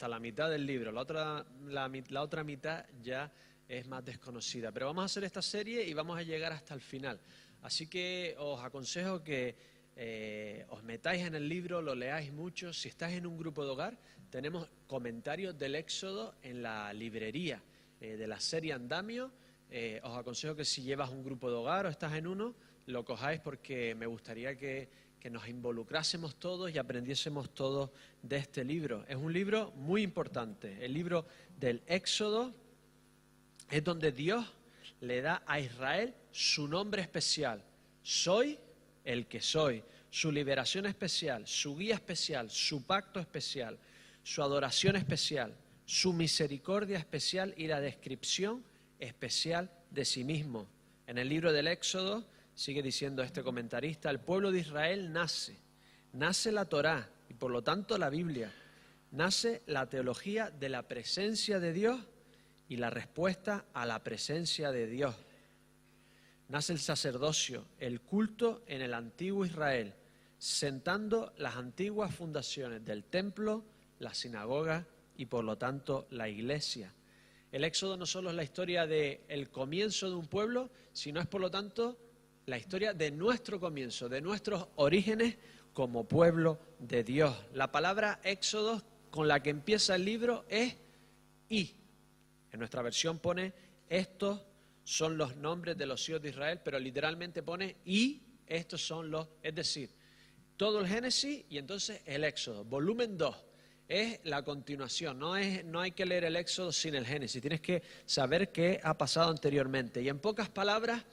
hasta la mitad del libro. La otra mitad ya es más desconocida. Pero vamos a hacer esta serie y vamos a llegar hasta el final. Así que os aconsejo que os metáis en el libro, lo leáis mucho. Si estás en un grupo de hogar, tenemos comentarios del Éxodo en la librería de la serie Andamio. Os aconsejo que si llevas un grupo de hogar o estás en uno, lo cojáis porque me gustaría que nos involucrásemos todos y aprendiésemos todos de este libro. Es un libro muy importante. El libro del Éxodo es donde Dios le da a Israel su nombre especial. Soy el que soy. Su liberación especial, su guía especial, su pacto especial, su adoración especial, su misericordia especial y la descripción especial de sí mismo. En el libro del Éxodo, sigue diciendo este comentarista, el pueblo de Israel nace la Torá y por lo tanto la Biblia, nace la teología de la presencia de Dios y la respuesta a la presencia de Dios. Nace el sacerdocio, el culto en el antiguo Israel, sentando las antiguas fundaciones del templo, la sinagoga y por lo tanto la iglesia. El Éxodo no solo es la historia del comienzo de un pueblo, sino es por lo tanto la historia de nuestro comienzo, de nuestros orígenes como pueblo de Dios. La palabra Éxodo con la que empieza el libro es y. En nuestra versión pone estos son los nombres de los hijos de Israel, pero literalmente pone y estos son los, es decir, todo el Génesis y entonces el Éxodo. Volumen 2 es la continuación, no hay que leer el Éxodo sin el Génesis, tienes que saber qué ha pasado anteriormente. Y en pocas palabras,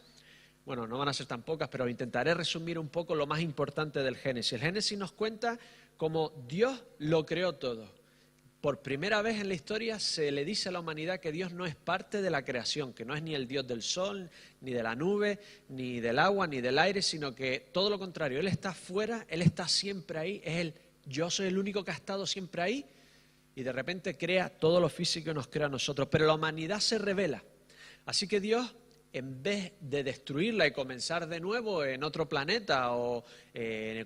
bueno, no van a ser tan pocas, pero intentaré resumir un poco lo más importante del Génesis. El Génesis nos cuenta cómo Dios lo creó todo. Por primera vez en la historia se le dice a la humanidad que Dios no es parte de la creación, que no es ni el Dios del sol, ni de la nube, ni del agua, ni del aire, sino que todo lo contrario, Él está fuera, Él está siempre ahí, yo soy el único que ha estado siempre ahí y de repente crea todo lo físico y nos crea a nosotros. Pero la humanidad se revela. Así que Dios, en vez de destruirla y comenzar de nuevo en otro planeta o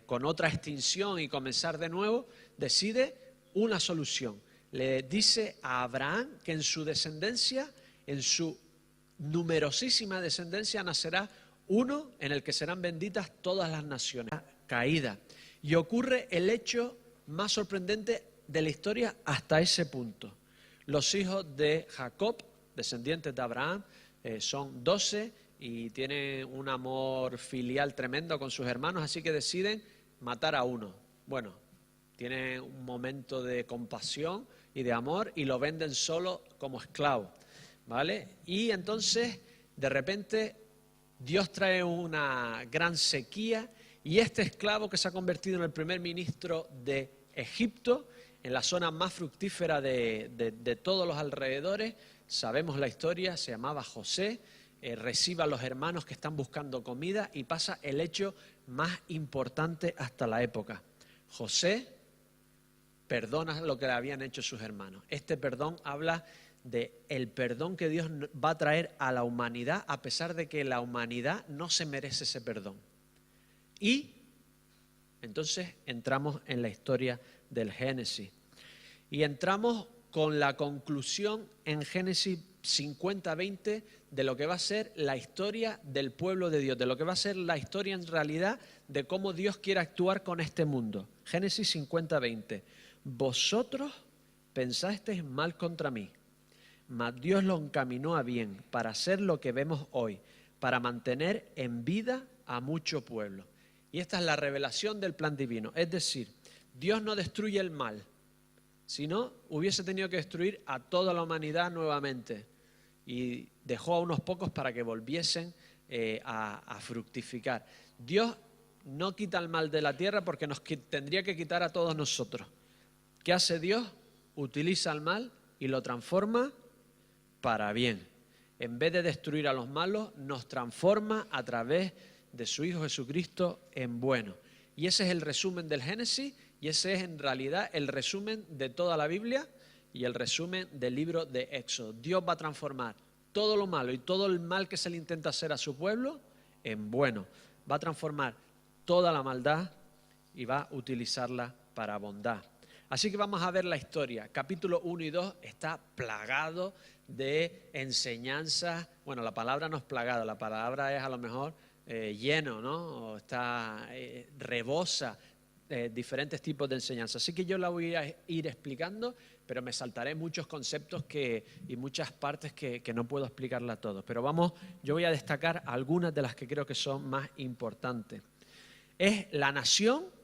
con otra extinción y comenzar de nuevo, decide una solución. Le dice a Abraham que en su descendencia, en su numerosísima descendencia, nacerá uno en el que serán benditas todas las naciones. Caída. Y ocurre el hecho más sorprendente de la historia hasta ese punto. Los hijos de Jacob, descendientes de Abraham, son 12 y tienen un amor filial tremendo con sus hermanos, así que deciden matar a uno. Bueno, tienen un momento de compasión y de amor y lo venden solo como esclavo, ¿vale? Y entonces, de repente, Dios trae una gran sequía y este esclavo que se ha convertido en el primer ministro de Egipto, en la zona más fructífera de todos los alrededores, sabemos la historia, se llamaba José, recibe a los hermanos que están buscando comida y pasa el hecho más importante hasta la época. José perdona lo que le habían hecho sus hermanos. Este perdón habla del perdón que Dios va a traer a la humanidad a pesar de que la humanidad no se merece ese perdón. Y entonces entramos en la historia del Génesis. Y entramos con la conclusión en Génesis 50-20 de lo que va a ser la historia del pueblo de Dios, de lo que va a ser la historia en realidad de cómo Dios quiere actuar con este mundo. Génesis 50-20. Vosotros pensasteis mal contra mí, mas Dios lo encaminó a bien para hacer lo que vemos hoy, para mantener en vida a mucho pueblo. Y esta es la revelación del plan divino. Es decir, Dios no destruye el mal, sino hubiese tenido que destruir a toda la humanidad nuevamente. Y dejó a unos pocos para que volviesen a fructificar. Dios no quita el mal de la tierra porque tendría que quitar a todos nosotros. ¿Qué hace Dios? Utiliza el mal y lo transforma para bien. En vez de destruir a los malos, nos transforma a través de su Hijo Jesucristo en bueno. Y ese es el resumen del Génesis y ese es en realidad el resumen de toda la Biblia y el resumen del libro de Éxodo. Dios va a transformar todo lo malo y todo el mal que se le intenta hacer a su pueblo en bueno. Va a transformar toda la maldad y va a utilizarla para bondad. Así que vamos a ver la historia. Capítulo 1 y 2 está plagado de enseñanzas. Bueno, la palabra no es plagado, la palabra es a lo mejor lleno, ¿no? O está rebosa diferentes tipos de enseñanzas. Así que yo la voy a ir explicando, pero me saltaré muchos conceptos y muchas partes que no puedo explicarla a todos. Pero yo voy a destacar algunas de las que creo que son más importantes. Es la nación,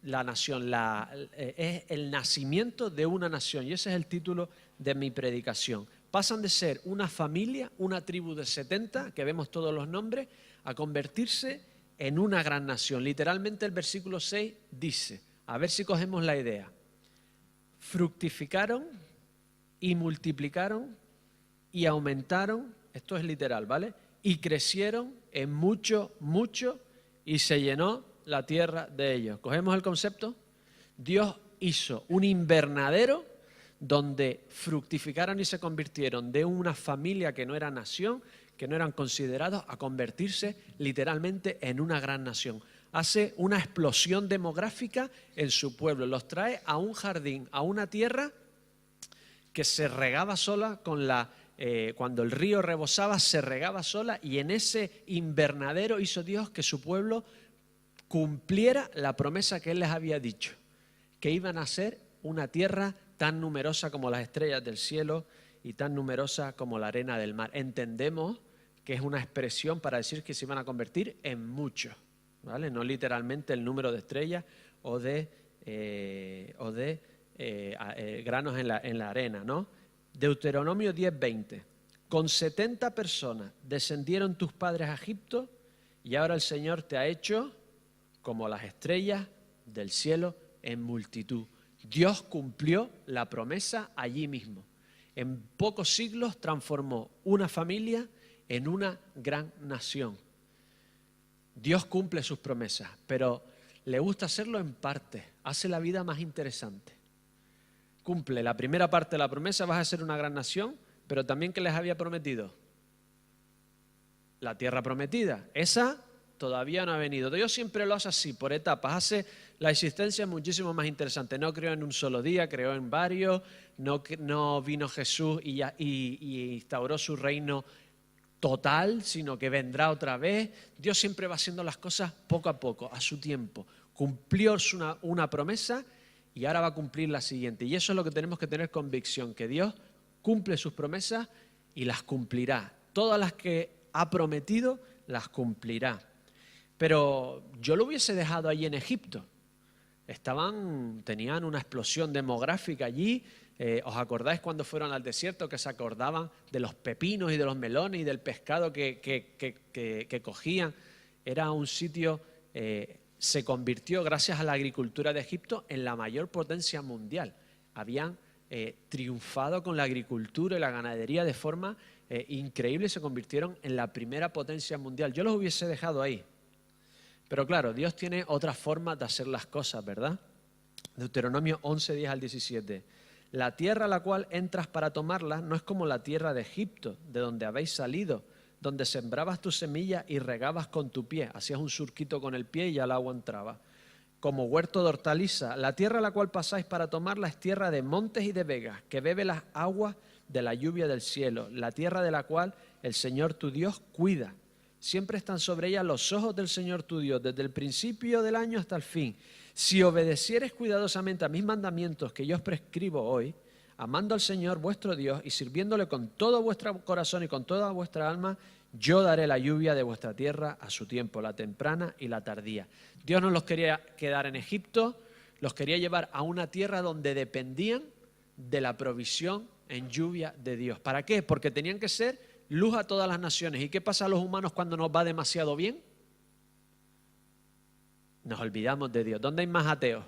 es el nacimiento de una nación, y ese es el título de mi predicación. Pasan de ser una familia, una tribu de 70, que vemos todos los nombres, a convertirse en una gran nación. Literalmente el versículo 6 dice, a ver si cogemos la idea, fructificaron y multiplicaron y aumentaron, esto es literal, ¿vale? Y crecieron en mucho, mucho, y se llenó la tierra de ellos. ¿Cogemos el concepto? Dios hizo un invernadero donde fructificaron y se convirtieron de una familia que no era nación, que no eran considerados, a convertirse literalmente en una gran nación. Hace una explosión demográfica en su pueblo, los trae a un jardín, a una tierra que se regaba sola cuando el río rebosaba, se regaba sola, y en ese invernadero hizo Dios que su pueblo cumpliera la promesa que Él les había dicho, que iban a ser una tierra tan numerosa como las estrellas del cielo y tan numerosa como la arena del mar. Entendemos que es una expresión para decir que se iban a convertir en muchos, ¿vale? No literalmente el número de estrellas o de granos en la arena, ¿no? Deuteronomio 10:20. Con 70 personas descendieron tus padres a Egipto, y ahora el Señor te ha hecho como las estrellas del cielo en multitud. Dios cumplió la promesa allí mismo. En pocos siglos transformó una familia en una gran nación. Dios cumple sus promesas, pero le gusta hacerlo en parte, hace la vida más interesante. Cumple la primera parte de la promesa, vas a ser una gran nación, pero también, ¿qué les había prometido? La tierra prometida. Esa todavía no ha venido. Dios siempre lo hace así, por etapas. Hace la existencia muchísimo más interesante. No creó en un solo día, creó en varios. No vino Jesús y instauró su reino total, sino que vendrá otra vez. Dios siempre va haciendo las cosas poco a poco, a su tiempo. Cumplió una promesa y ahora va a cumplir la siguiente. Y eso es lo que tenemos que tener convicción, que Dios cumple sus promesas y las cumplirá. Todas las que ha prometido las cumplirá. Pero yo lo hubiese dejado allí en Egipto. Tenían una explosión demográfica allí. ¿Os acordáis cuando fueron al desierto que se acordaban de los pepinos y de los melones y del pescado que cogían? Era un sitio, se convirtió gracias a la agricultura de Egipto en la mayor potencia mundial. Habían triunfado con la agricultura y la ganadería de forma increíble y se convirtieron en la primera potencia mundial. Yo los hubiese dejado ahí. Pero claro, Dios tiene otras formas de hacer las cosas, ¿verdad? Deuteronomio 11, 10 al 17. La tierra a la cual entras para tomarla no es como la tierra de Egipto, de donde habéis salido, donde sembrabas tu semilla y regabas con tu pie. Hacías un surquito con el pie y ya el agua entraba. Como huerto de hortaliza, la tierra a la cual pasáis para tomarla es tierra de montes y de vegas, que bebe las aguas de la lluvia del cielo, la tierra de la cual el Señor tu Dios cuida. Siempre están sobre ella los ojos del Señor tu Dios, desde el principio del año hasta el fin. Si obedecieres cuidadosamente a mis mandamientos que yo os prescribo hoy, amando al Señor vuestro Dios y sirviéndole con todo vuestro corazón y con toda vuestra alma, yo daré la lluvia de vuestra tierra a su tiempo, la temprana y la tardía. Dios no los quería quedar en Egipto, los quería llevar a una tierra donde dependían de la provisión en lluvia de Dios. ¿Para qué? Porque tenían que ser luz a todas las naciones. ¿Y qué pasa a los humanos cuando nos va demasiado bien? Nos olvidamos de Dios. ¿Dónde hay más ateos?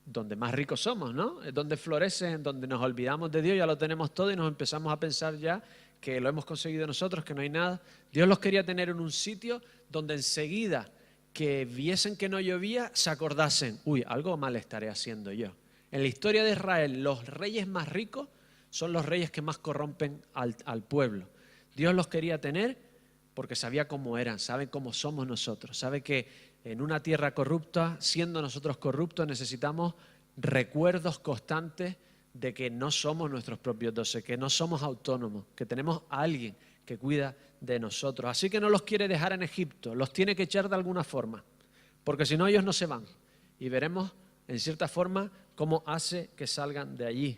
Donde más ricos somos, ¿no? Es donde florece, donde nos olvidamos de Dios, ya lo tenemos todo y nos empezamos a pensar ya que lo hemos conseguido nosotros, que no hay nada. Dios los quería tener en un sitio donde enseguida que viesen que no llovía, se acordasen, uy, algo mal estaré haciendo yo. En la historia de Israel, los reyes más ricos son los reyes que más corrompen al pueblo. Dios los quería tener porque sabía cómo eran, sabe cómo somos nosotros, sabe que en una tierra corrupta, siendo nosotros corruptos, necesitamos recuerdos constantes de que no somos nuestros propios dioses, que no somos autónomos, que tenemos a alguien que cuida de nosotros. Así que no los quiere dejar en Egipto, los tiene que echar de alguna forma, porque si no ellos no se van. Y veremos en cierta forma cómo hace que salgan de allí.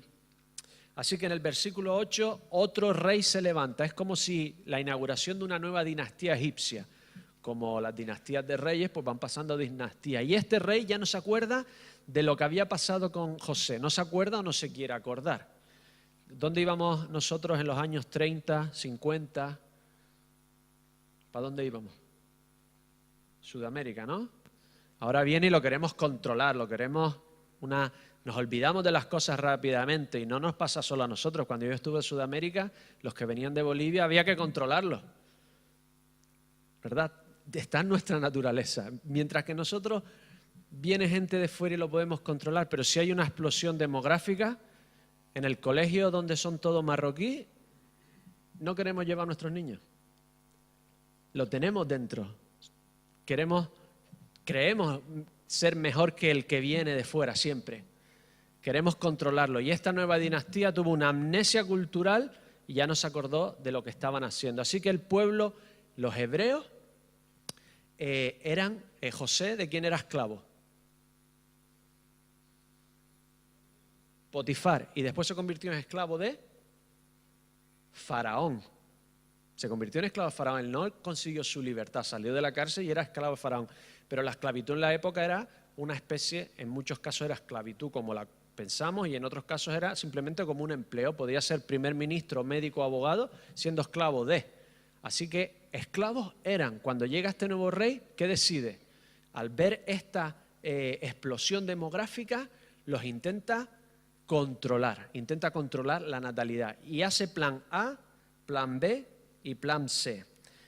Así que en el versículo 8, otro rey se levanta. Es como si la inauguración de una nueva dinastía egipcia. Como las dinastías de reyes, pues van pasando dinastías. Y este rey ya no se acuerda de lo que había pasado con José. No se acuerda o no se quiere acordar. ¿Dónde íbamos nosotros en los años 30, 50? ¿Para dónde íbamos? Sudamérica, ¿no? Ahora viene y lo queremos controlar, nos olvidamos de las cosas rápidamente y no nos pasa solo a nosotros. Cuando yo estuve en Sudamérica, los que venían de Bolivia había que controlarlos, ¿verdad? Está en nuestra naturaleza. Mientras que nosotros viene gente de fuera y lo podemos controlar, pero si hay una explosión demográfica, en el colegio donde son todos marroquíes, no queremos llevar a nuestros niños. Lo tenemos dentro. Creemos ser mejor que el que viene de fuera siempre. Queremos controlarlo. Y esta nueva dinastía tuvo una amnesia cultural y ya no se acordó de lo que estaban haciendo. Así que el pueblo, los hebreos, José, ¿de quién era esclavo? Potifar. Y después se convirtió en esclavo de Faraón. Se convirtió en esclavo de Faraón. Él no consiguió su libertad, salió de la cárcel y era esclavo de Faraón. Pero la esclavitud en la época era una especie, en muchos casos era esclavitud como la pensamos y en otros casos era simplemente como un empleo. Podía ser primer ministro, médico, abogado, siendo esclavo de. Así que esclavos eran. Cuando llega este nuevo rey, ¿qué decide? Al ver esta explosión demográfica, los intenta controlar la natalidad y hace plan A, plan B y plan C.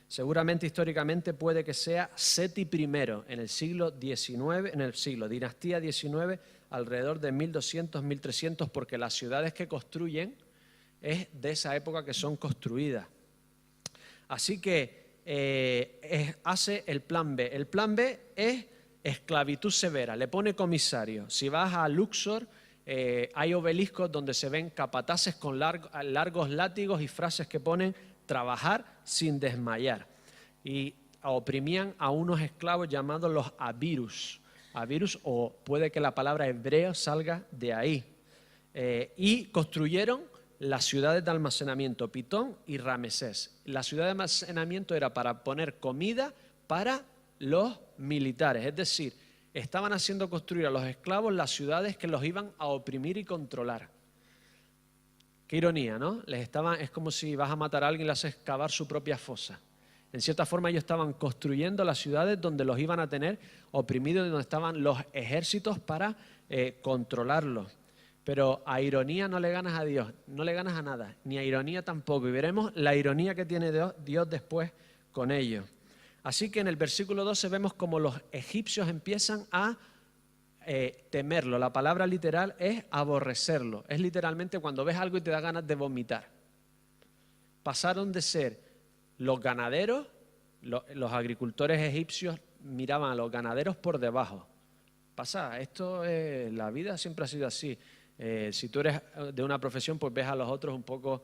Seguramente históricamente puede que sea Seti I en el siglo XIX, dinastía XIX, alrededor de 1200, 1300, porque las ciudades que construyen es de esa época que son construidas. Así que hace el plan B. El plan B es esclavitud severa, le pone comisario. Si vas a Luxor, hay obeliscos donde se ven capataces con largos látigos y frases que ponen trabajar sin desmayar. Y oprimían a unos esclavos llamados los abirus. Abirus, o puede que la palabra hebreo salga de ahí. Y construyeron las ciudades de almacenamiento, Pitón y Ramesés. La ciudad de almacenamiento era para poner comida para los militares, es decir, estaban haciendo construir a los esclavos las ciudades que los iban a oprimir y controlar. Qué ironía, ¿no? Es como si vas a matar a alguien y le haces cavar su propia fosa. En cierta forma ellos estaban construyendo las ciudades donde los iban a tener oprimidos, donde estaban los ejércitos para controlarlos. Pero a ironía no le ganas a Dios, no le ganas a nada, ni a ironía tampoco. Y veremos la ironía que tiene Dios después con ellos. Así que en el versículo 12 vemos como los egipcios empiezan a temerlo. La palabra literal es aborrecerlo. Es literalmente cuando ves algo y te da ganas de vomitar. Pasaron de ser los ganaderos, los agricultores egipcios miraban a los ganaderos por debajo. La vida siempre ha sido así. Si tú eres de una profesión, pues ves a los otros un poco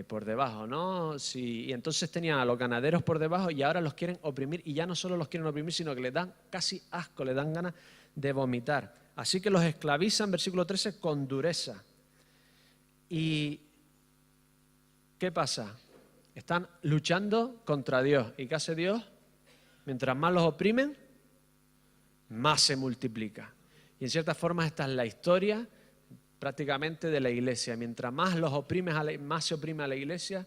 por debajo, ¿no? Y entonces tenían a los ganaderos por debajo y ahora los quieren oprimir, y ya no solo los quieren oprimir, sino que les dan casi asco, les dan ganas de vomitar. Así que los esclavizan, versículo 13, con dureza. ¿Y qué pasa? Están luchando contra Dios. ¿Y qué hace Dios? Mientras más los oprimen, más se multiplica. Y en cierta forma esta es la historia prácticamente de la iglesia. Mientras más los oprimes, más se oprime a la iglesia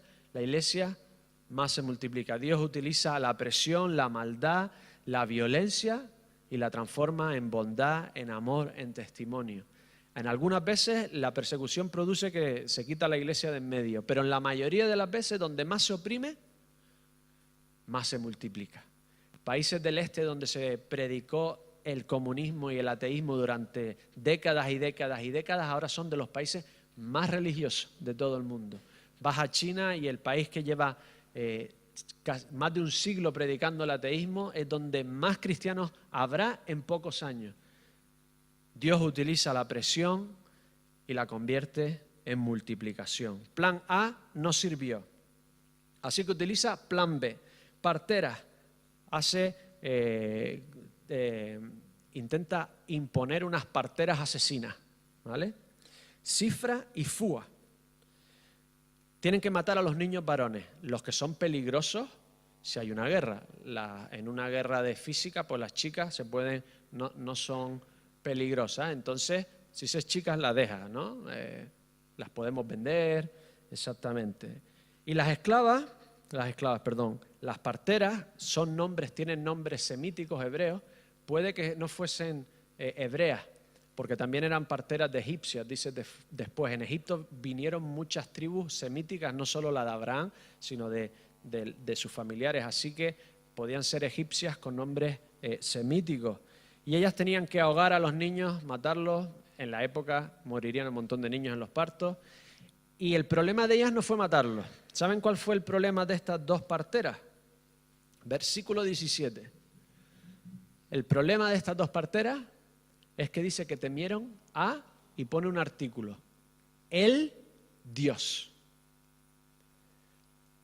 más se multiplica. Dios utiliza la presión, la maldad, la violencia y la transforma en bondad, en amor, en testimonio. En algunas veces la persecución produce que se quita la iglesia de en medio, pero en la mayoría de las veces donde más se oprime, más se multiplica. Países del este donde se predicó el comunismo y el ateísmo durante décadas y décadas y décadas, ahora son de los países más religiosos de todo el mundo. Vas a China y el país que lleva más de un siglo predicando el ateísmo, es donde más cristianos habrá en pocos años. Dios utiliza la presión y la convierte en multiplicación. Plan A no sirvió, así que utiliza plan B. Parteras intenta imponer unas parteras asesinas, ¿vale? Cifra y Fúa. Tienen que matar a los niños varones, los que son peligrosos si hay una guerra. En una guerra de física, pues las chicas no son peligrosas. Entonces, si son chicas, las dejas, ¿no? Las podemos vender, exactamente. Y las parteras tienen nombres semíticos hebreos. Puede que no fuesen hebreas, porque también eran parteras de egipcias, dice después. En Egipto vinieron muchas tribus semíticas, no solo la de Abraham, sino de sus familiares. Así que podían ser egipcias con nombres semíticos. Y ellas tenían que ahogar a los niños, matarlos. En la época morirían un montón de niños en los partos. Y el problema de ellas no fue matarlos. ¿Saben cuál fue el problema de estas dos parteras? Versículo 17. El problema de estas dos parteras es que dice que temieron y pone un artículo, el Dios.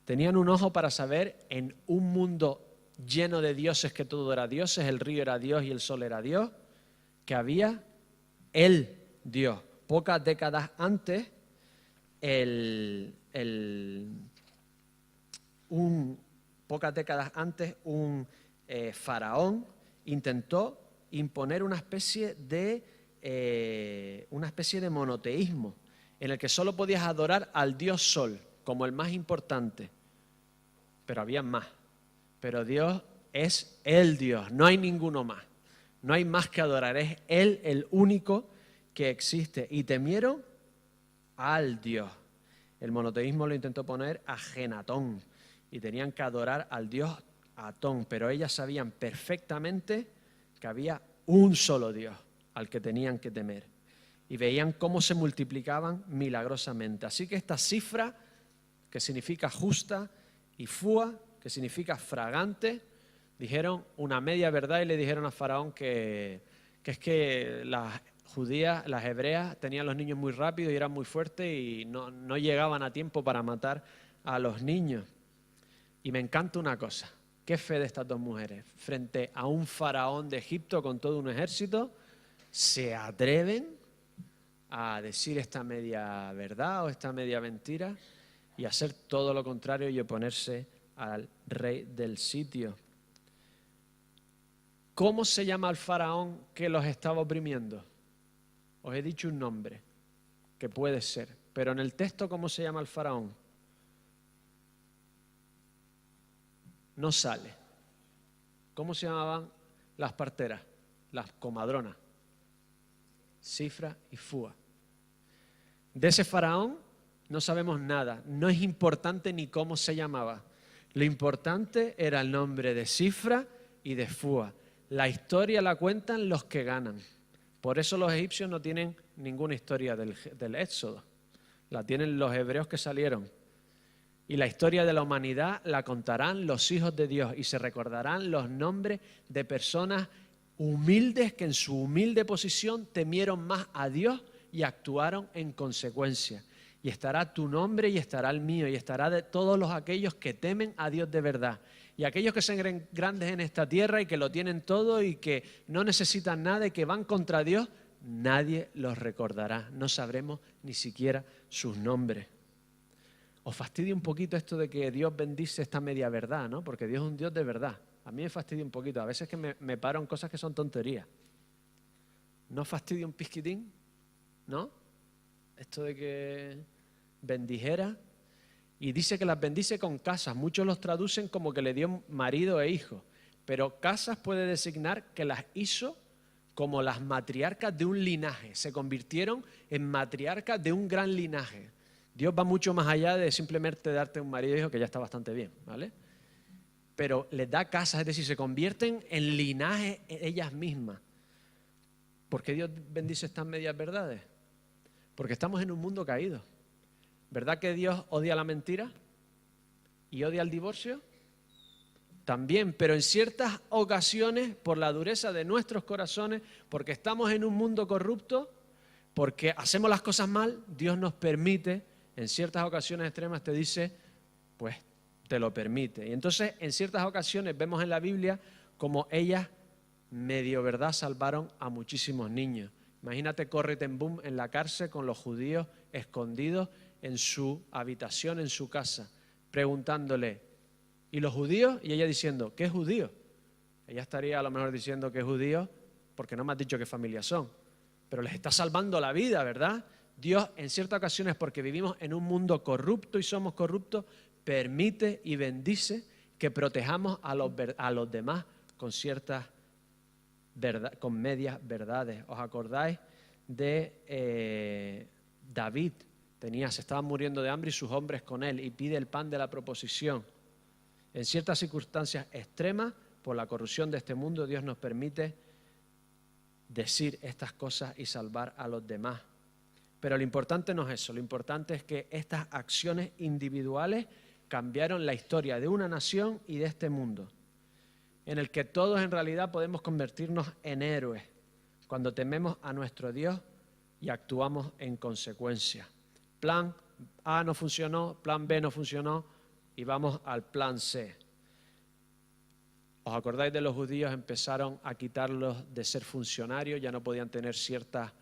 Tenían un ojo para saber, en un mundo lleno de dioses, que todo era dioses, el río era Dios y el sol era Dios, que había el Dios. Pocas décadas antes, un faraón intentó imponer una especie de monoteísmo en el que solo podías adorar al dios Sol como el más importante, pero había más. Pero Dios es el Dios, no hay ninguno más, no hay más que adorar, es Él el único que existe. Y temieron al Dios. El monoteísmo lo intentó poner a Genatón y tenían que adorar al dios Atón, pero ellas sabían perfectamente que había un solo Dios al que tenían que temer. Y veían cómo se multiplicaban milagrosamente. Así que esta cifra, que significa justa, y Fúa, que significa fragante, dijeron una media verdad y le dijeron a Faraón que es que las judías, las hebreas, tenían los niños muy rápido y eran muy fuertes y no llegaban a tiempo para matar a los niños. Y me encanta una cosa. ¿Qué fe de estas dos mujeres? Frente a un faraón de Egipto con todo un ejército, se atreven a decir esta media verdad o esta media mentira y hacer todo lo contrario y oponerse al rey del sitio. ¿Cómo se llama el faraón que los estaba oprimiendo? Os he dicho un nombre, que puede ser, pero en el texto, ¿cómo se llama el faraón? No sale. ¿Cómo se llamaban las parteras? Las comadronas. Cifra y Fúa. De ese faraón no sabemos nada. No es importante ni cómo se llamaba. Lo importante era el nombre de Cifra y de Fúa. La historia la cuentan los que ganan. Por eso los egipcios no tienen ninguna historia del Éxodo. La tienen los hebreos que salieron. Y la historia de la humanidad la contarán los hijos de Dios y se recordarán los nombres de personas humildes que en su humilde posición temieron más a Dios y actuaron en consecuencia. Y estará tu nombre y estará el mío y estará de todos aquellos que temen a Dios de verdad. Y aquellos que se creen grandes en esta tierra y que lo tienen todo y que no necesitan nada y que van contra Dios, nadie los recordará. No sabremos ni siquiera sus nombres. Os fastidia un poquito esto de que Dios bendice esta media verdad, ¿no? Porque Dios es un Dios de verdad. A mí me fastidia un poquito. A veces que me paro en cosas que son tonterías. ¿No fastidia un pisquitín? ¿No? Esto de que bendijera. Y dice que las bendice con casas. Muchos los traducen como que le dio marido e hijo. Pero casas puede designar que las hizo como las matriarcas de un linaje. Se convirtieron en matriarcas de un gran linaje. Dios va mucho más allá de simplemente darte un marido e hijo, que ya está bastante bien, ¿vale? Pero les da casas, es decir, se convierten en linaje ellas mismas. ¿Por qué Dios bendice estas medias verdades? Porque estamos en un mundo caído. ¿Verdad que Dios odia la mentira y odia el divorcio? también, pero en ciertas ocasiones, por la dureza de nuestros corazones, porque estamos en un mundo corrupto, porque hacemos las cosas mal, Dios nos permite, en ciertas ocasiones extremas te dice, pues te lo permite. Y entonces en ciertas ocasiones vemos en la Biblia como ellas medio verdad salvaron a muchísimos niños. Imagínate Corrie ten Boom en la cárcel con los judíos escondidos en su habitación, en su casa, preguntándole, ¿y los judíos? Y ella diciendo, ¿qué judíos? Ella estaría a lo mejor diciendo que es judío porque no me has dicho qué familia son. Pero les está salvando la vida, ¿verdad? Dios en ciertas ocasiones, porque vivimos en un mundo corrupto y somos corruptos, permite y bendice que protejamos a los demás con ciertas verdades, con medias verdades. ¿Os acordáis de David? Se estaban muriendo de hambre y sus hombres con él y pide el pan de la proposición. En ciertas circunstancias extremas, por la corrupción de este mundo, Dios nos permite decir estas cosas y salvar a los demás. Pero lo importante no es eso, lo importante es que estas acciones individuales cambiaron la historia de una nación y de este mundo, en el que todos en realidad podemos convertirnos en héroes cuando tememos a nuestro Dios y actuamos en consecuencia. Plan A no funcionó, plan B no funcionó, y vamos al plan C. ¿Os acordáis de los judíos? Empezaron a quitarlos de ser funcionarios, ya no podían tener ciertas,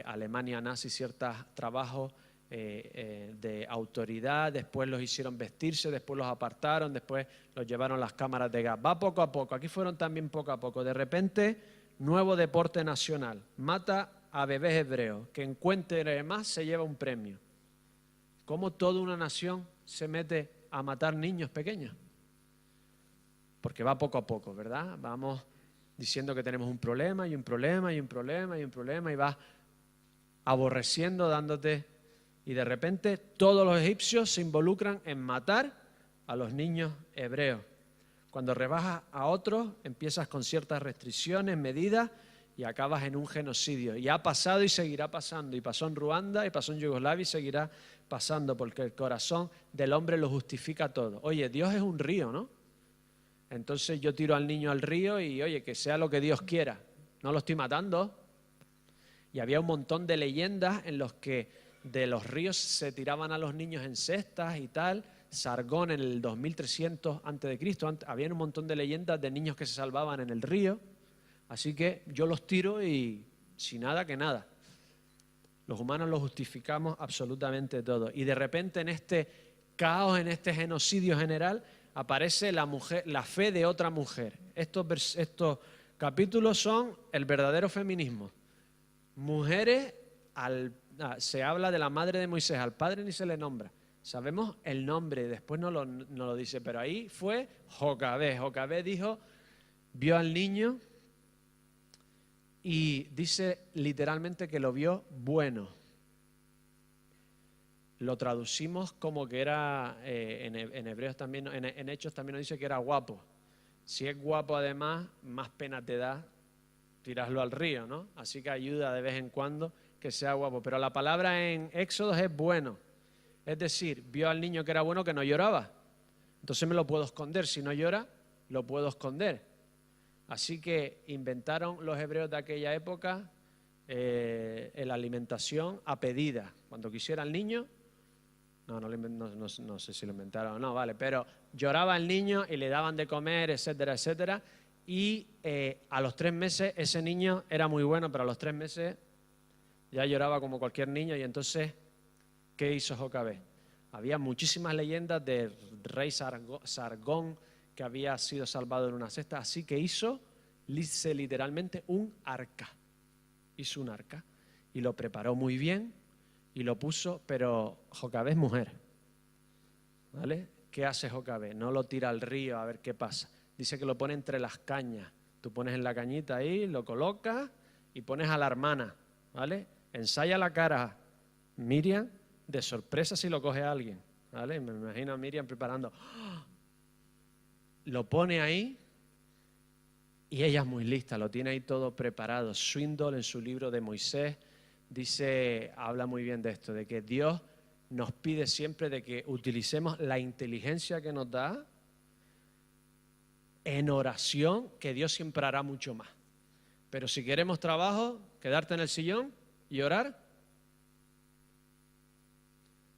Alemania nazi, ciertos trabajos de autoridad, después los hicieron vestirse, después los apartaron, después los llevaron a las cámaras de gas. Va poco a poco, aquí fueron también poco a poco. De repente, nuevo deporte nacional, mata a bebés hebreos, que encuentre más se lleva un premio. ¿Cómo toda una nación se mete a matar niños pequeños? Porque va poco a poco, ¿verdad? Vamos diciendo que tenemos un problema y un problema y un problema y un problema y vas aborreciendo, dándote, y de repente todos los egipcios se involucran en matar a los niños hebreos. Cuando rebajas a otros, empiezas con ciertas restricciones, medidas, y acabas en un genocidio. Y ha pasado y seguirá pasando. Y pasó en Ruanda, y pasó en Yugoslavia, y seguirá pasando, porque el corazón del hombre lo justifica todo. Oye, Dios es un río, ¿no? Entonces yo tiro al niño al río y, oye, que sea lo que Dios quiera. No lo estoy matando. Y había un montón de leyendas en los que de los ríos se tiraban a los niños en cestas y tal. Sargón en el 2300 a.C. Había un montón de leyendas de niños que se salvaban en el río. Así que yo los tiro y sin nada que nada. Los humanos lo justificamos absolutamente todo. Y de repente en este caos, en este genocidio general, aparece la mujer, la fe de otra mujer. Estos capítulos son el verdadero feminismo. Mujeres, se habla de la madre de Moisés, al padre ni se le nombra. Sabemos el nombre, después no lo dice, pero ahí fue Jocabed. Jocabed vio al niño y dice literalmente que lo vio bueno. Lo traducimos como que era, en Hebreos también, en Hechos también nos dice que era guapo. Si es guapo además, más pena te da tirarlo al río, ¿no? Así que ayuda de vez en cuando que sea guapo. Pero la palabra en Éxodos es bueno. Es decir, vio al niño que era bueno, que no lloraba. Entonces me lo puedo esconder. Si no llora, lo puedo esconder. Así que inventaron los hebreos de aquella época la alimentación a pedida. Cuando quisiera el niño, no sé si lo inventaron o no, vale, pero lloraba el niño y le daban de comer, etcétera, etcétera. Y a los 3 meses ese niño era muy bueno, pero a los 3 meses ya lloraba como cualquier niño. Y entonces, ¿qué hizo Jocabed? Había muchísimas leyendas del rey Sargón que había sido salvado en una cesta, así que hizo literalmente un arca. Hizo un arca y lo preparó muy bien y lo puso, pero Jocabed es mujer, ¿vale? ¿Qué hace Jocabed? No lo tira al río a ver qué pasa. Dice que lo pone entre las cañas. Tú pones en la cañita ahí, lo colocas y pones a la hermana, ¿vale? Ensaya la cara Miriam de sorpresa si lo coge a alguien, ¿vale? Me imagino a Miriam preparando. Lo pone ahí y ella es muy lista, lo tiene ahí todo preparado. Swindoll en su libro de Moisés habla muy bien de esto, de que Dios nos pide siempre de que utilicemos la inteligencia que nos da en oración, que Dios siempre hará mucho más. Pero si queremos trabajo, quedarte en el sillón y orar.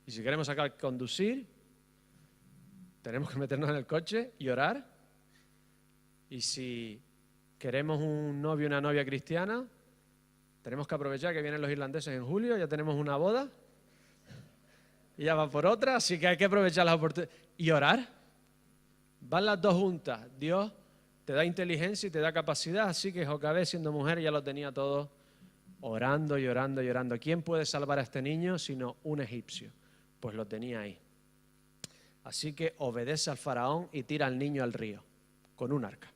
Y si queremos sacar conducir, tenemos que meternos en el coche y orar. Y si queremos un novio o una novia cristiana, tenemos que aprovechar que vienen los irlandeses en julio, ya tenemos una boda y ya va por otra, así que hay que aprovechar las oportunidades. Y orar. Van las dos juntas. Dios te da inteligencia y te da capacidad, así que Jocabed, siendo mujer, ya lo tenía todo orando y orando y orando. ¿Quién puede salvar a este niño sino un egipcio? Pues lo tenía ahí. Así que obedece al faraón y tira al niño al río con un arca.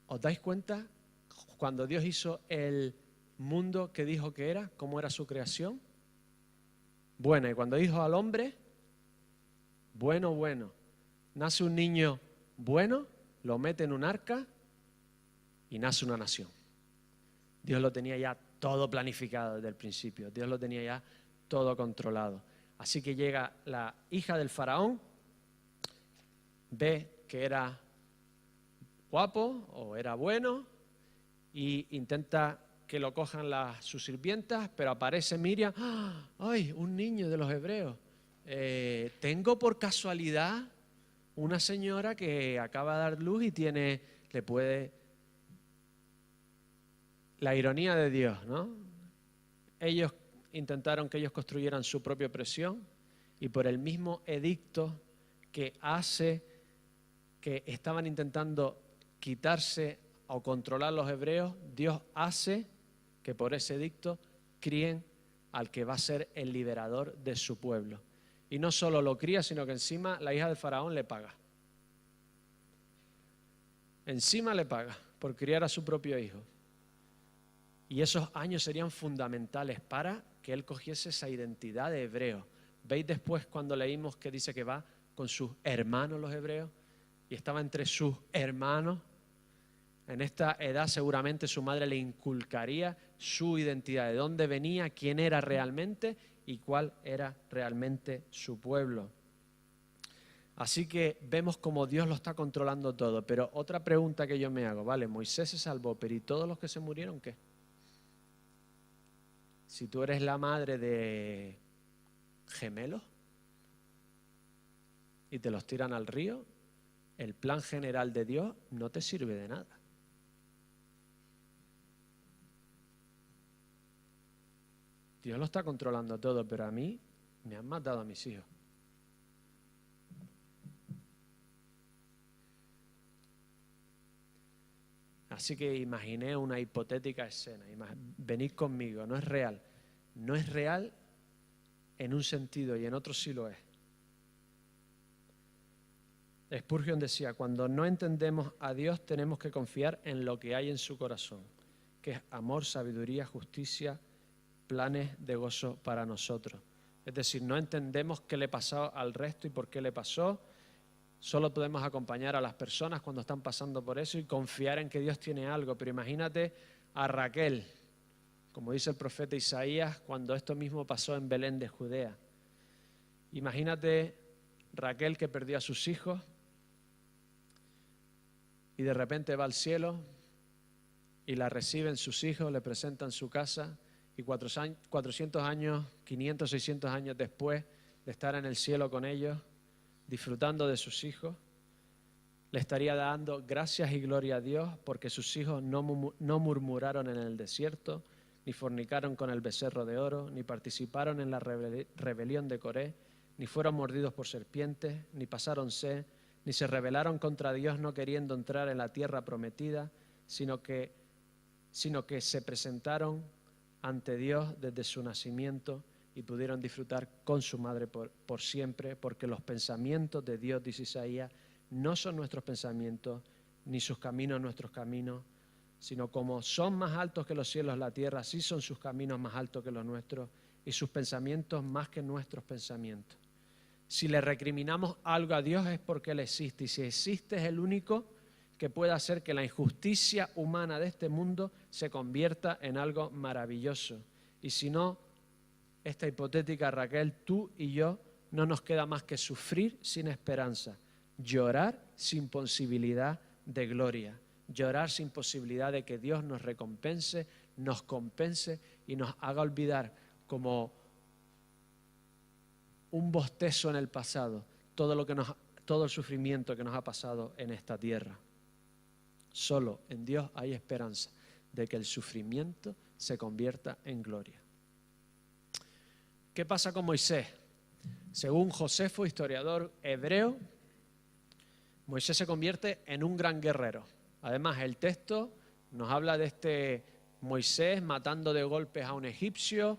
¿Os dais cuenta cuando Dios hizo el mundo que dijo que era, cómo era su creación? Buena. Y cuando dijo al hombre, bueno. Nace un niño bueno, lo mete en un arca y nace una nación. Dios lo tenía ya todo planificado desde el principio. Dios lo tenía ya todo controlado. Así que llega la hija del faraón, ve que era guapo o era bueno y intenta que lo cojan sus sirvientas, pero aparece Miriam. ¡Ay, un niño de los hebreos! Tengo por casualidad una señora que acaba de dar luz y le puede... La ironía de Dios, ¿no? Ellos intentaron que ellos construyeran su propia presión y por el mismo edicto que hace que estaban intentando quitarse o controlar los hebreos, Dios hace que por ese edicto críen al que va a ser el liberador de su pueblo. Y no solo lo cría, sino que encima la hija del faraón le paga. Encima le paga por criar a su propio hijo. Y esos años serían fundamentales para que él cogiese esa identidad de hebreo. ¿Veis después cuando leímos que dice que va con sus hermanos los hebreos? Y estaba entre sus hermanos. En esta edad seguramente su madre le inculcaría su identidad, de dónde venía, quién era realmente y cuál era realmente su pueblo. Así que vemos cómo Dios lo está controlando todo. Pero otra pregunta que yo me hago, vale, Moisés se salvó, pero ¿y todos los que se murieron qué? Si tú eres la madre de gemelos y te los tiran al río, el plan general de Dios no te sirve de nada. Dios lo está controlando todo, pero a mí me han matado a mis hijos. Así que imaginé una hipotética escena. Venid conmigo, no es real. No es real en un sentido y en otro sí lo es. Spurgeon decía, cuando no entendemos a Dios tenemos que confiar en lo que hay en su corazón, que es amor, sabiduría, justicia, planes de gozo para nosotros. Es decir, no entendemos qué le pasó al resto y por qué le pasó. Solo podemos acompañar a las personas cuando están pasando por eso y confiar en que Dios tiene algo. Pero imagínate a Raquel, como dice el profeta Isaías, cuando esto mismo pasó en Belén de Judea. Imagínate Raquel que perdió a sus hijos y de repente va al cielo y la reciben sus hijos, le presentan su casa y 400 años, 500, 600 años después de estar en el cielo con ellos, disfrutando de sus hijos, le estaría dando gracias y gloria a Dios porque sus hijos no murmuraron en el desierto, ni fornicaron con el becerro de oro, ni participaron en la rebelión de Coré, ni fueron mordidos por serpientes, ni pasaron sed, ni se rebelaron contra Dios no queriendo entrar en la tierra prometida, sino que se presentaron ante Dios desde su nacimiento y pudieron disfrutar con su madre por siempre, porque los pensamientos de Dios, dice Isaías, no son nuestros pensamientos, ni sus caminos nuestros caminos, sino como son más altos que los cielos la tierra, así son sus caminos más altos que los nuestros y sus pensamientos más que nuestros pensamientos. Si le recriminamos algo a Dios es porque Él existe, y si existe es el único que puede hacer que la injusticia humana de este mundo se convierta en algo maravilloso. Y si no, esta hipotética Raquel, tú y yo, no nos queda más que sufrir sin esperanza. Llorar sin posibilidad de gloria. Llorar sin posibilidad de que Dios nos recompense, nos compense y nos haga olvidar como un bostezo en el pasado todo el sufrimiento que nos ha pasado en esta tierra. Solo en Dios hay esperanza de que el sufrimiento se convierta en gloria. ¿Qué pasa con Moisés? Según Josefo, historiador hebreo, Moisés se convierte en un gran guerrero. Además, el texto nos habla de este Moisés matando de golpes a un egipcio,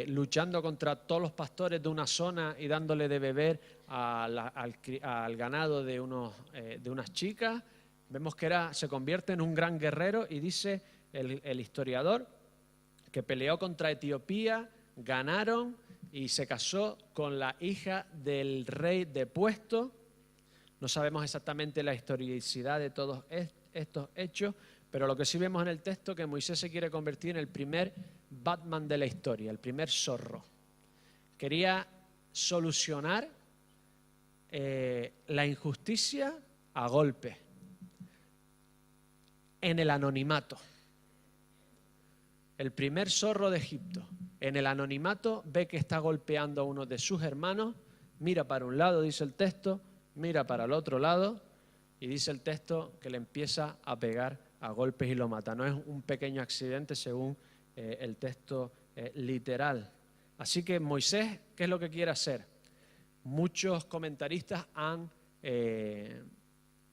luchando contra todos los pastores de una zona y dándole de beber al ganado de unas chicas. Vemos que se convierte en un gran guerrero y dice el historiador que peleó contra Etiopía, ganaron y se casó con la hija del rey depuesto. No sabemos exactamente la historicidad de todos estos hechos, pero lo que sí vemos en el texto es que Moisés se quiere convertir en el primer Batman de la historia, el primer zorro. Quería solucionar la injusticia a golpes, en el anonimato. El primer zorro de Egipto, en el anonimato, ve que está golpeando a uno de sus hermanos, mira para un lado, dice el texto, mira para el otro lado, y dice el texto que le empieza a pegar a golpes y lo mata. No es un pequeño accidente según el texto literal. Así que Moisés, ¿qué es lo que quiere hacer? Muchos comentaristas han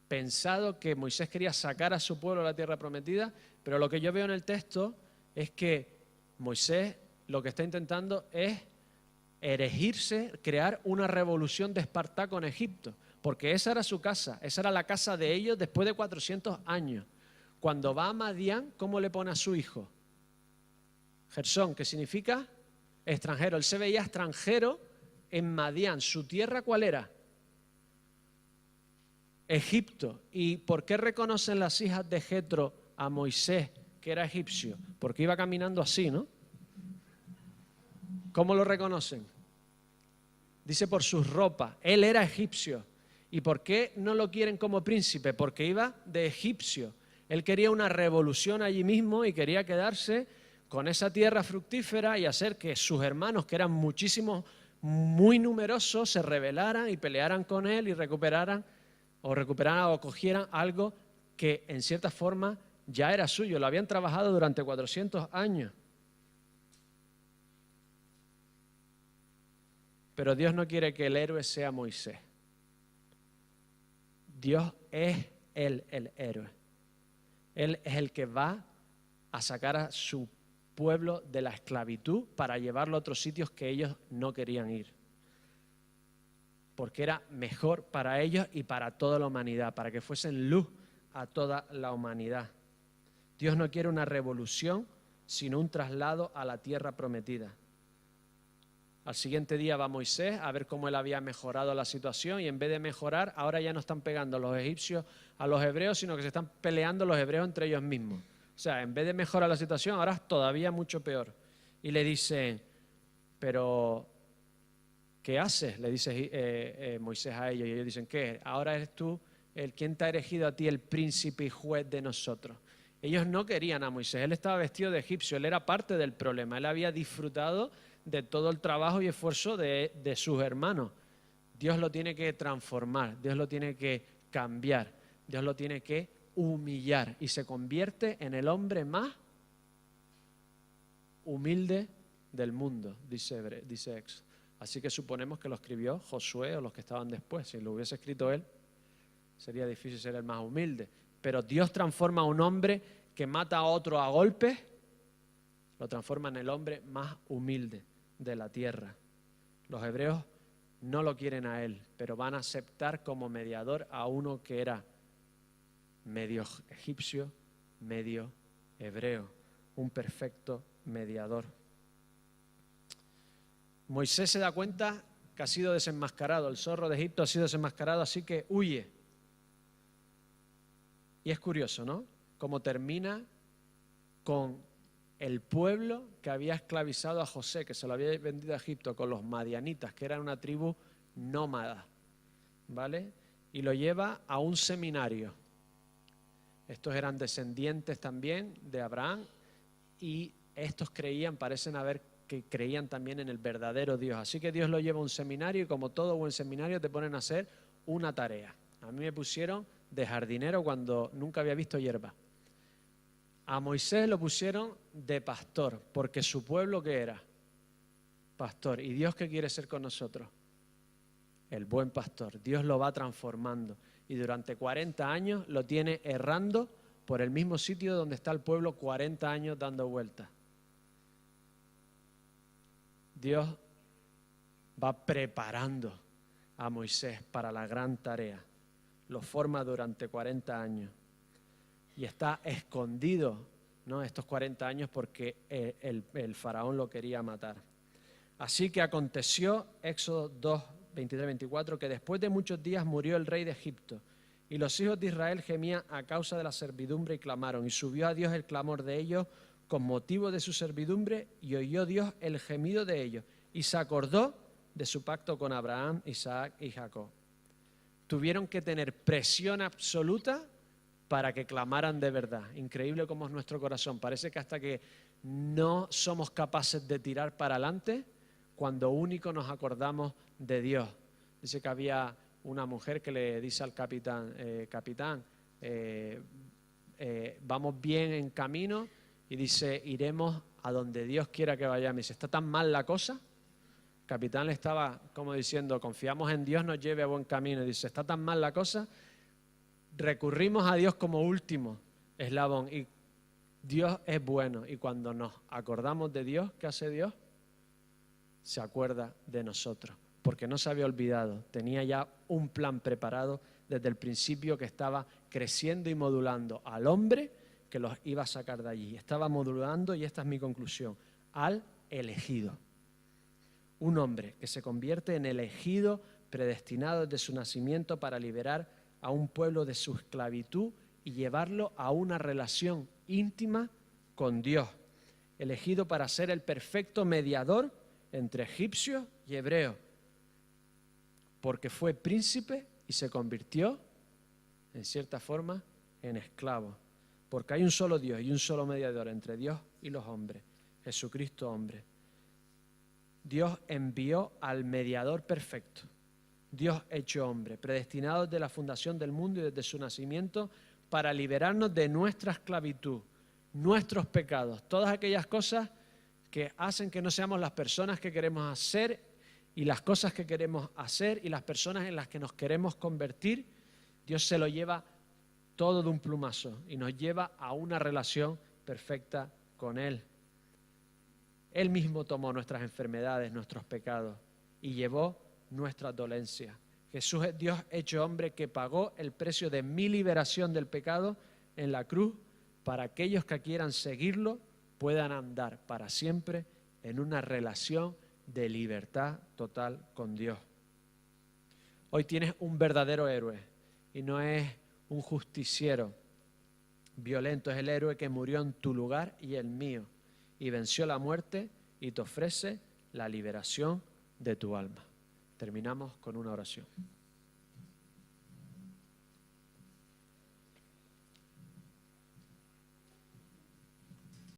pensado que Moisés quería sacar a su pueblo a la tierra prometida, pero lo que yo veo en el texto es que Moisés lo que está intentando es erigirse, crear una revolución de Espartaco en Egipto, porque esa era su casa, esa era la casa de ellos después de 400 años. Cuando va a Madián, ¿cómo le pone a su hijo? Gersón, que significa extranjero. Él se veía extranjero en Madián. ¿Su tierra cuál era? Egipto. ¿Y por qué reconocen las hijas de Jetro a Moisés que era egipcio? Porque iba caminando así, ¿no? ¿Cómo lo reconocen? Dice por sus ropas. Él era egipcio. ¿Y por qué no lo quieren como príncipe? Porque iba de egipcio. Él quería una revolución allí mismo y quería quedarse con esa tierra fructífera y hacer que sus hermanos, que eran muchísimos, muy numerosos, se rebelaran y pelearan con él y recuperaran o cogieran algo que en cierta forma ya era suyo. Lo habían trabajado durante 400 años. Pero Dios no quiere que el héroe sea Moisés. Dios es Él el héroe. Él es el que va a sacar a su pueblo de la esclavitud para llevarlo a otros sitios que ellos no querían ir. Porque era mejor para ellos y para toda la humanidad, para que fuesen luz a toda la humanidad. Dios no quiere una revolución, sino un traslado a la tierra prometida. Al siguiente día va Moisés a ver cómo él había mejorado la situación y en vez de mejorar, ahora ya no están pegando los egipcios a los hebreos, sino que se están peleando los hebreos entre ellos mismos. O sea, en vez de mejorar la situación, ahora es todavía mucho peor. Y le dice, pero ¿qué haces? Le dice Moisés a ellos y ellos dicen, ¿qué? Ahora eres tú quien te ha erigido a ti el príncipe y juez de nosotros. Ellos no querían a Moisés, él estaba vestido de egipcio, él era parte del problema, él había disfrutado de todo el trabajo y esfuerzo de sus hermanos. Dios lo tiene que transformar, Dios lo tiene que cambiar, Dios lo tiene que humillar y se convierte en el hombre más humilde del mundo, dice Éxodo. Así que suponemos que lo escribió Josué o los que estaban después. Si lo hubiese escrito él, sería difícil ser el más humilde. Pero Dios transforma a un hombre que mata a otro a golpes, lo transforma en el hombre más humilde de la tierra. Los hebreos no lo quieren a él, pero van a aceptar como mediador a uno que era medio egipcio, medio hebreo, un perfecto mediador. Moisés se da cuenta que ha sido desenmascarado, el zorro de Egipto ha sido desenmascarado, así que huye. Y es curioso, ¿no? Cómo termina con el pueblo que había esclavizado a José, que se lo había vendido a Egipto, con los madianitas, que eran una tribu nómada, ¿vale? y lo lleva a un seminario. Estos eran descendientes también de Abraham y estos creían también en el verdadero Dios. Así que Dios lo lleva a un seminario y como todo buen seminario te ponen a hacer una tarea. A mí me pusieron de jardinero cuando nunca había visto hierba. A Moisés lo pusieron de pastor, porque su pueblo, ¿qué era? Pastor. ¿Y Dios qué quiere ser con nosotros? El buen pastor. Dios lo va transformando y durante 40 años lo tiene errando por el mismo sitio donde está el pueblo 40 años dando vueltas. Dios va preparando a Moisés para la gran tarea. Lo forma durante 40 años. Y está escondido, ¿no?, estos 40 años porque el faraón lo quería matar. Así que aconteció, Éxodo 2, 23, 24, que después de muchos días murió el rey de Egipto. Y los hijos de Israel gemían a causa de la servidumbre y clamaron. Y subió a Dios el clamor de ellos con motivo de su servidumbre y oyó Dios el gemido de ellos. Y se acordó de su pacto con Abraham, Isaac y Jacob. Tuvieron que tener presión absoluta para que clamaran de verdad. Increíble cómo es nuestro corazón. Parece que hasta que no somos capaces de tirar para adelante, cuando único nos acordamos de Dios. Dice que había una mujer que le dice al capitán, vamos bien en camino, y dice, iremos a donde Dios quiera que vayamos. Dice, ¿está tan mal la cosa? El capitán le estaba como diciendo, confiamos en Dios, nos lleve a buen camino. Y dice, ¿está tan mal la cosa? Recurrimos a Dios como último eslabón y Dios es bueno, y cuando nos acordamos de Dios, ¿qué hace Dios? Se acuerda de nosotros, porque no se había olvidado, tenía ya un plan preparado desde el principio que estaba creciendo y modulando al hombre que los iba a sacar de allí. Estaba modulando, y esta es mi conclusión, al elegido. Un hombre que se convierte en elegido, predestinado desde su nacimiento para liberar a un pueblo de su esclavitud y llevarlo a una relación íntima con Dios, elegido para ser el perfecto mediador entre egipcios y hebreos, porque fue príncipe y se convirtió, en cierta forma, en esclavo, porque hay un solo Dios y un solo mediador entre Dios y los hombres, Jesucristo hombre. Dios envió al mediador perfecto, Dios hecho hombre, predestinado desde la fundación del mundo y desde su nacimiento para liberarnos de nuestra esclavitud, nuestros pecados, todas aquellas cosas que hacen que no seamos las personas que queremos hacer y las cosas que queremos hacer y las personas en las que nos queremos convertir. Dios se lo lleva todo de un plumazo y nos lleva a una relación perfecta con Él. Él mismo tomó nuestras enfermedades, nuestros pecados y llevó nuestras dolencias. Jesús es Dios hecho hombre que pagó el precio de mi liberación del pecado en la cruz para aquellos que quieran seguirlo puedan andar para siempre en una relación de libertad total con Dios. Hoy tienes un verdadero héroe y no es un justiciero violento, es el héroe que murió en tu lugar y el mío y venció la muerte y te ofrece la liberación de tu alma. Terminamos con una oración.